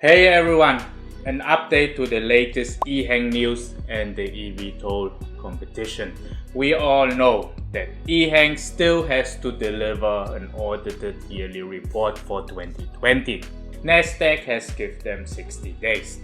Hey everyone, an update to the latest Ehang news and the eVTOL competition. We all know that Ehang still has to deliver an audited yearly report for 2020. Nasdaq has given them 60 days.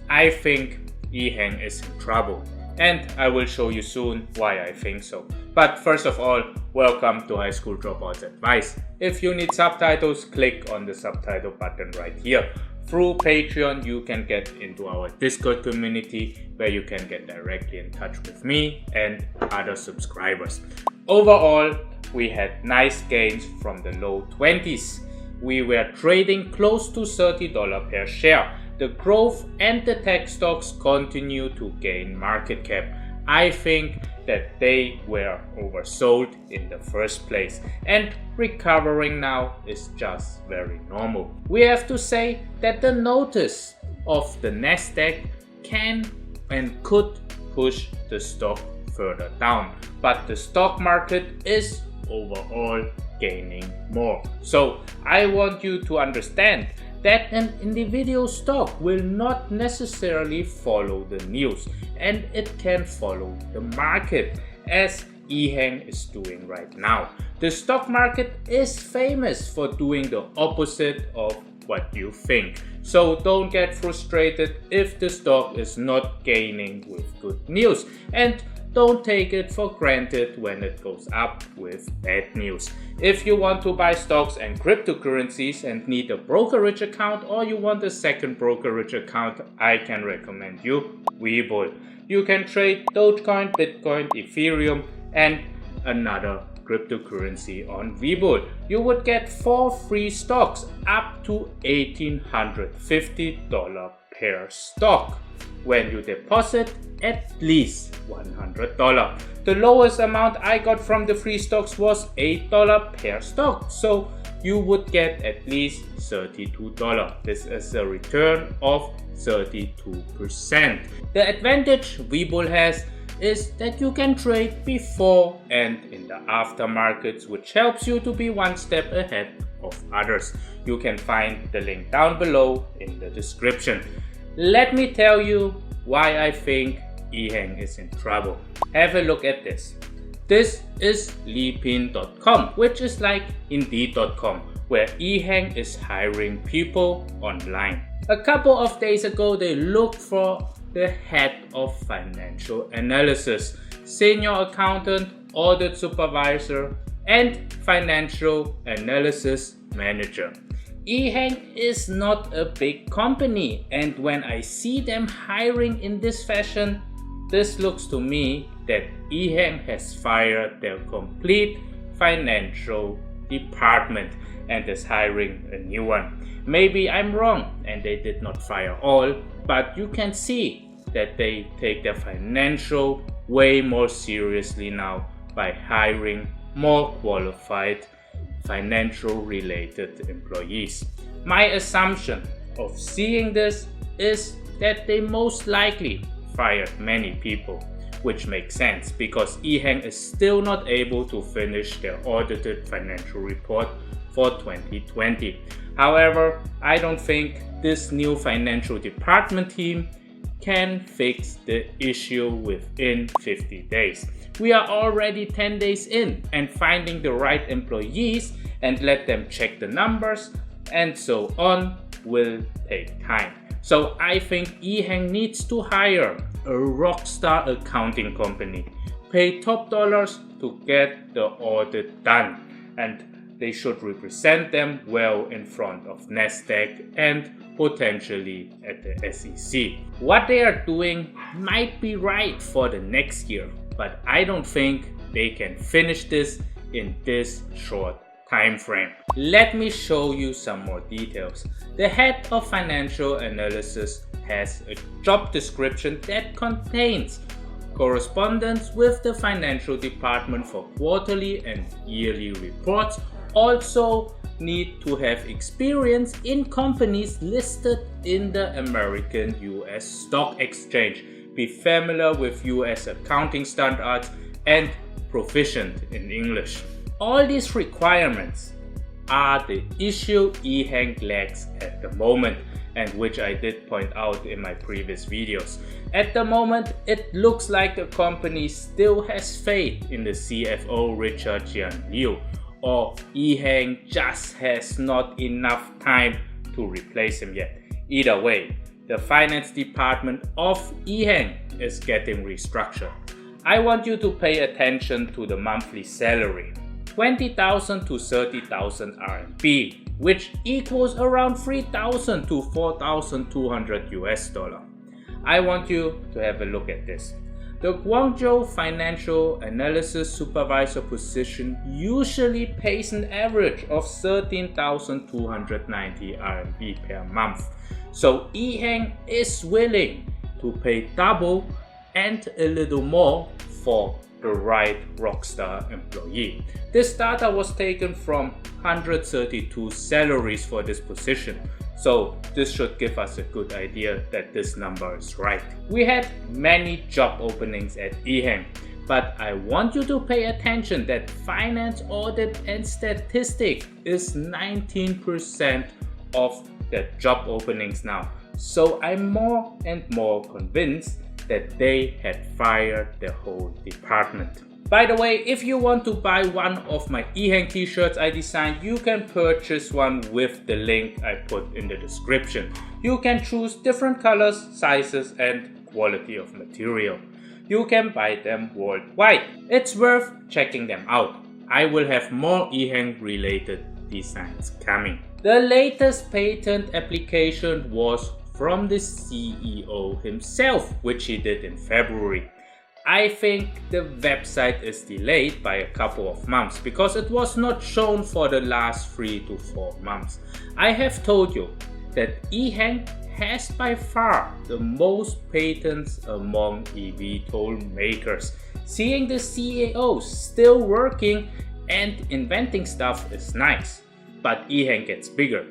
I think Ehang is in trouble, and I will show you soon why I think so. But first of all, welcome to School Dropout's advice. If you need subtitles, click on the subtitle button right here. Through Patreon, you can get into our Discord community where you can get directly in touch with me and other subscribers. Overall, we had nice gains from the low 20s. We were trading close to $30 per share. The growth and the tech stocks continue to gain market cap. I think that they were oversold in the first place, and recovering now is just very normal. We have to say that the notice of the Nasdaq can and could push the stock further down, but the stock market is overall gaining more. So I want you to understand that an individual stock will not necessarily follow the news, and it can follow the market, as Ehang is doing right now. The stock market is famous for doing the opposite of what you think. So don't get frustrated if the stock is not gaining with good news, and don't take it for granted when it goes up with bad news. If you want to buy stocks and cryptocurrencies and need a brokerage account, or you want a second brokerage account, I can recommend you Webull. You can trade Dogecoin, Bitcoin, Ethereum and another cryptocurrency on Webull. You would get 4 free stocks up to $1,850 per stock when you deposit at least $100. The lowest amount I got from the free stocks was $8 per stock, so you would get at least $32. This is a return of 32%. The advantage Webull has is that you can trade before and in the aftermarkets, which helps you to be one step ahead of others. You can find the link down below in the description. Let me tell you why I think Ehang is in trouble. Have a look at this. This is Lipin.com, which is like Indeed.com, where Ehang is hiring people online. A couple of days ago, they looked for the head of financial analysis, senior accountant, audit supervisor, and financial analysis manager. Ehang is not a big company, and when I see them hiring in this fashion, this looks to me that Ehang has fired their complete financial department and is hiring a new one. Maybe I'm wrong and they did not fire all, but you can see that they take their financial way more seriously now by hiring more qualified financial related employees. My assumption of seeing this is that they most likely fired many people, which makes sense because Ehang is still not able to finish their audited financial report for 2020. However, I don't think this new financial department team can fix the issue within 50 days. We are already 10 days in, and finding the right employees and let them check the numbers and so on will take time. So I think Ehang needs to hire a rockstar accounting company, pay top dollars to get the audit done, and they should represent them well in front of Nasdaq and potentially at the SEC. What they are doing might be right for the next year, but I don't think they can finish this in this short time frame. Let me show you some more details. The head of financial analysis has a job description that contains correspondence with the financial department for quarterly and yearly reports. Also need to have experience in companies listed in the American US Stock Exchange, be familiar with US accounting standards, and proficient in English. All these requirements are the issue Ehang lacks at the moment. and which I did point out in my previous videos. At the moment, it looks like the company still has faith in the CFO Richard Jian Liu, or Ehang just has not enough time to replace him yet. Either way, the finance department of Ehang is getting restructured. I want you to pay attention to the monthly salary, 20,000 to 30,000 RMB, which equals around 3,000 to 4,200 US dollar. I want you to have a look at this. The Guangzhou Financial Analysis Supervisor position usually pays an average of 13,290 RMB per month. So Ehang is willing to pay double and a little more for the right rockstar employee. This data was taken from 132 salaries for this position. So this should give us a good idea that this number is right. We had many job openings at Ehang, but I want you to pay attention that finance, audit and statistics is 19% of the job openings now. So I'm more and more convinced that they had fired the whole department. By the way, if you want to buy one of my Ehang t-shirts I designed, you can purchase one with the link I put in the description. You can choose different colors, sizes and quality of material. You can buy them worldwide. It's worth checking them out. I will have more Ehang related designs coming. The latest patent application was from the CEO himself, which he did in February. I think the website is delayed by a couple of months because it was not shown for the last 3 to 4 months. I have told you that Ehang has by far the most patents among eVTOL makers. Seeing the CEO still working and inventing stuff is nice, but Ehang gets bigger.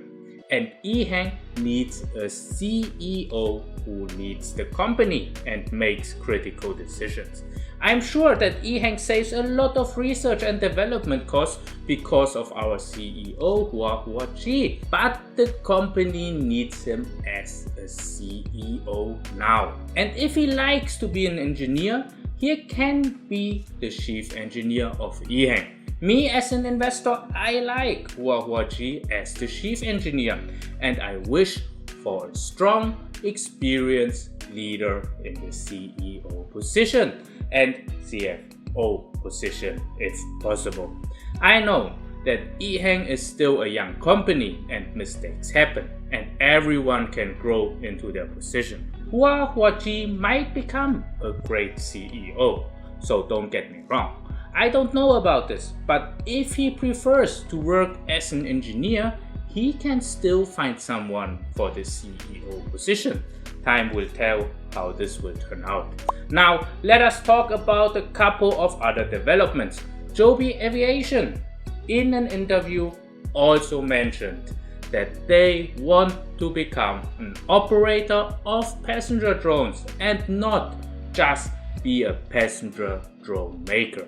And Ehang needs a CEO who leads the company and makes critical decisions. I'm sure that Ehang saves a lot of research and development costs because of our CEO Hua Ji, but the company needs him as a CEO now. And if he likes to be an engineer, he can be the chief engineer of Ehang. Me as an investor, I like Hua Ji as the chief engineer, and I wish for a strong, experienced leader in the CEO position and CFO position if possible. I know that Ehang is still a young company and mistakes happen, and everyone can grow into their position. Hua Ji might become a great CEO, so don't get me wrong. I don't know about this, but if he prefers to work as an engineer, he can still find someone for the CEO position. Time will tell how this will turn out. Now, let us talk about a couple of other developments. Joby Aviation, in an interview, also mentioned that they want to become an operator of passenger drones and not just be a passenger drone maker.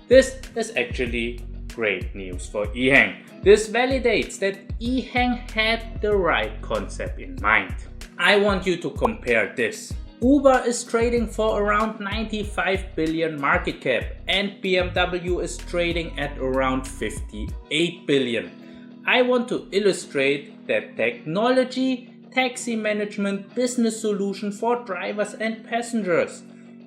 This is actually great news for Ehang. This validates that Ehang had the right concept in mind. I want you to compare this. Uber is trading for around 95 billion market cap and BMW is trading at around 58 billion. I want to illustrate that technology, taxi management, business solution for drivers and passengers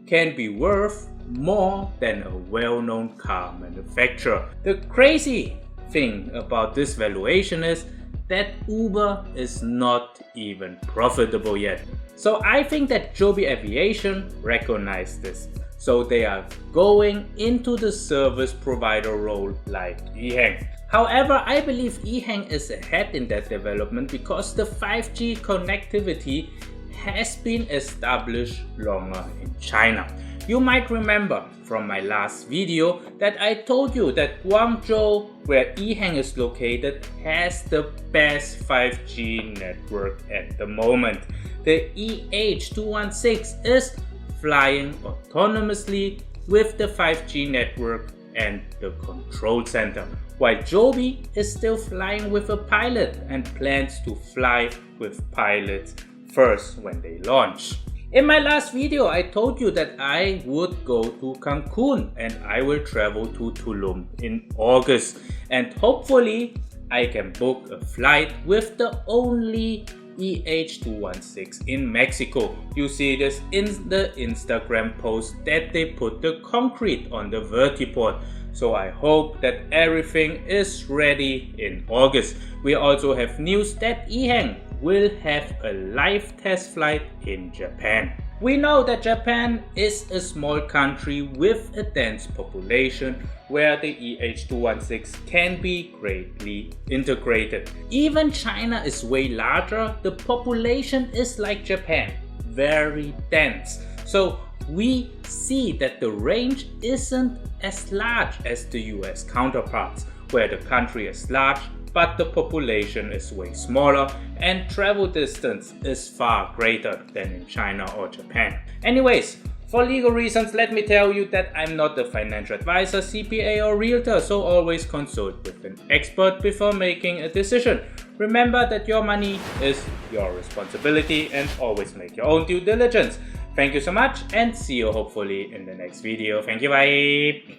can be worth more than a well-known car manufacturer. The crazy thing about this valuation is that Uber is not even profitable yet. So I think that Joby Aviation recognized this. So they are going into the service provider role like Ehang. However, I believe Ehang is ahead in that development because the 5G connectivity has been established longer in China. You might remember from my last video that I told you that Guangzhou, where Ehang is located, has the best 5G network at the moment. The EH216 is flying autonomously with the 5G network and the control center. while Joby is still flying with a pilot and plans to fly with pilots first when they launch. In my last video, I told you that I would go to Cancun and I will travel to Tulum in August, and hopefully I can book a flight with the only EH216 in Mexico. You see this in the Instagram post that they put the concrete on the vertiport. So I hope that everything is ready in August. We also have news that Ehang will have a live test flight in Japan. We know that Japan is a small country with a dense population where the EH216 can be greatly integrated. Even China is way larger. The population is like Japan, very dense. So we see that the range isn't as large as the US counterparts, where the country is large but the population is way smaller and travel distance is far greater than in China or Japan. Anyways, for legal reasons, let me tell you that I'm not a financial advisor, CPA or realtor, so always consult with an expert before making a decision. Remember that your money is your responsibility and always make your own due diligence. Thank you so much and see you hopefully in the next video. Thank you, bye!